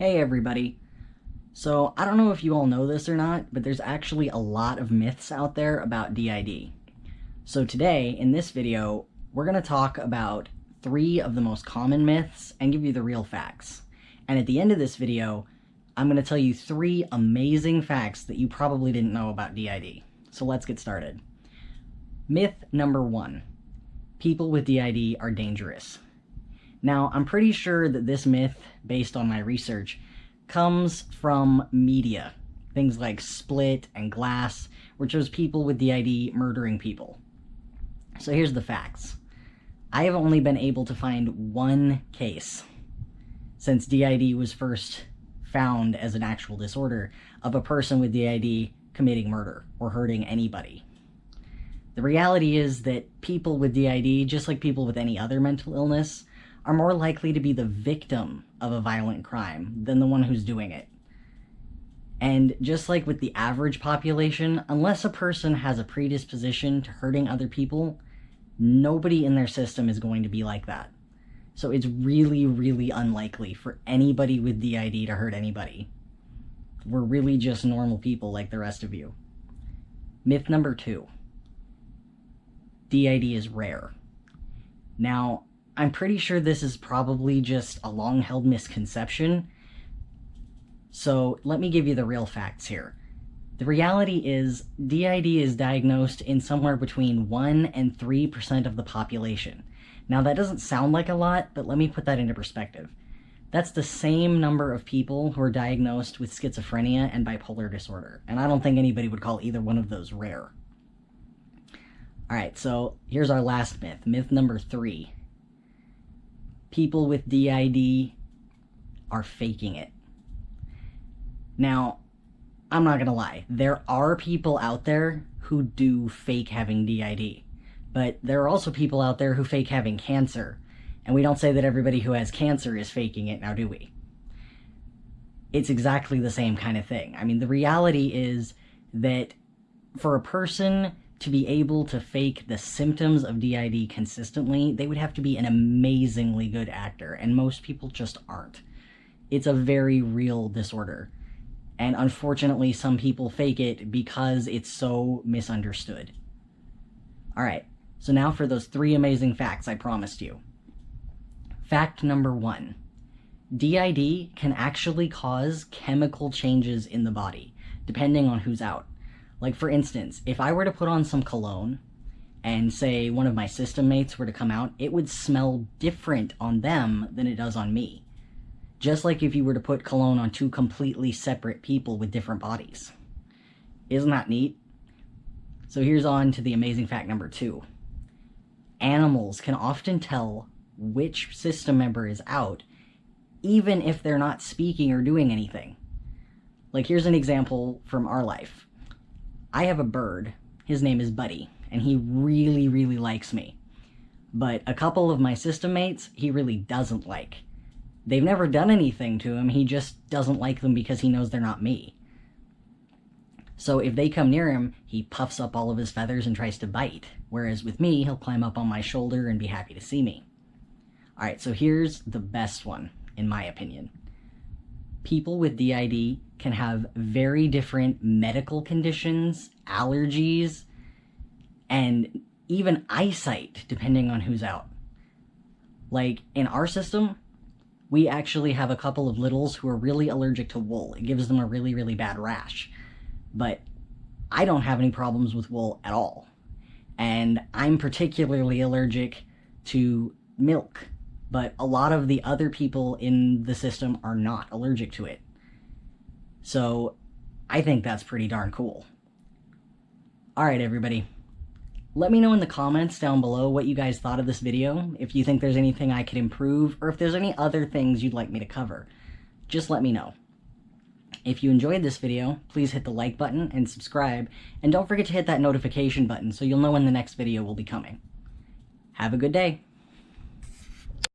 Hey everybody. So I don't know if you all know this or not, but there's actually a lot of myths out there about DID. So today, in this video, we're going to talk about 3 of the most common myths and give you the real facts. And at the end of this video, I'm going to tell you 3 amazing facts that you probably didn't know about DID. So let's get started. Myth number 1. People with DID are dangerous. Now, I'm pretty sure that this myth, based on my research, comes from media. Things like Split and Glass, which shows people with DID murdering people. So here's the facts. I have only been able to find 1 case since DID was first found as an actual disorder of a person with DID committing murder or hurting anybody. The reality is that people with DID, just like people with any other mental illness, are more likely to be the victim of a violent crime than the one who's doing it. And just like with the average population, unless a person has a predisposition to hurting other people, nobody in their system is going to be like that. So it's really, really unlikely for anybody with DID to hurt anybody. We're really just normal people like the rest of you. Myth number 2. DID is rare. Now, I'm pretty sure this is probably just a long-held misconception, so let me give you the real facts here. The reality is, DID is diagnosed in somewhere between 1 and 3% of the population. Now that doesn't sound like a lot, but let me put that into perspective. That's the same number of people who are diagnosed with schizophrenia and bipolar disorder, and I don't think anybody would call either one of those rare. Alright, so here's our last myth. Myth number 3. People with DID are faking it. Now, I'm not gonna lie, there are people out there who do fake having DID, but there are also people out there who fake having cancer, and we don't say that everybody who has cancer is faking it, now do we? It's exactly the same kind of thing. I mean, the reality is that for a person to be able to fake the symptoms of DID consistently, they would have to be an amazingly good actor, and most people just aren't. It's a very real disorder, and unfortunately some people fake it because it's so misunderstood. Alright, so now for those 3 amazing facts I promised you. Fact number 1. DID can actually cause chemical changes in the body, depending on who's out. Like, for instance, if I were to put on some cologne and say one of my system mates were to come out, it would smell different on them than it does on me. Just like if you were to put cologne on 2 completely separate people with different bodies. Isn't that neat? So here's on to the amazing fact number 2. Animals can often tell which system member is out, even if they're not speaking or doing anything. Like, here's an example from our life. I have a bird, his name is Buddy, and he really, really likes me. But a couple of my system mates, he really doesn't like. They've never done anything to him, he just doesn't like them because he knows they're not me. So if they come near him, he puffs up all of his feathers and tries to bite, whereas with me, he'll climb up on my shoulder and be happy to see me. Alright, so here's the best one, in my opinion. People with DID can have very different medical conditions, allergies, and even eyesight, depending on who's out. Like, in our system, we actually have a couple of littles who are really allergic to wool. It gives them a really, really bad rash. But I don't have any problems with wool at all. And I'm particularly allergic to milk. But a lot of the other people in the system are not allergic to it. So I think that's pretty darn cool. Alright everybody, let me know in the comments down below what you guys thought of this video, if you think there's anything I could improve, or if there's any other things you'd like me to cover. Just let me know. If you enjoyed this video, please hit the like button and subscribe, and don't forget to hit that notification button so you'll know when the next video will be coming. Have a good day!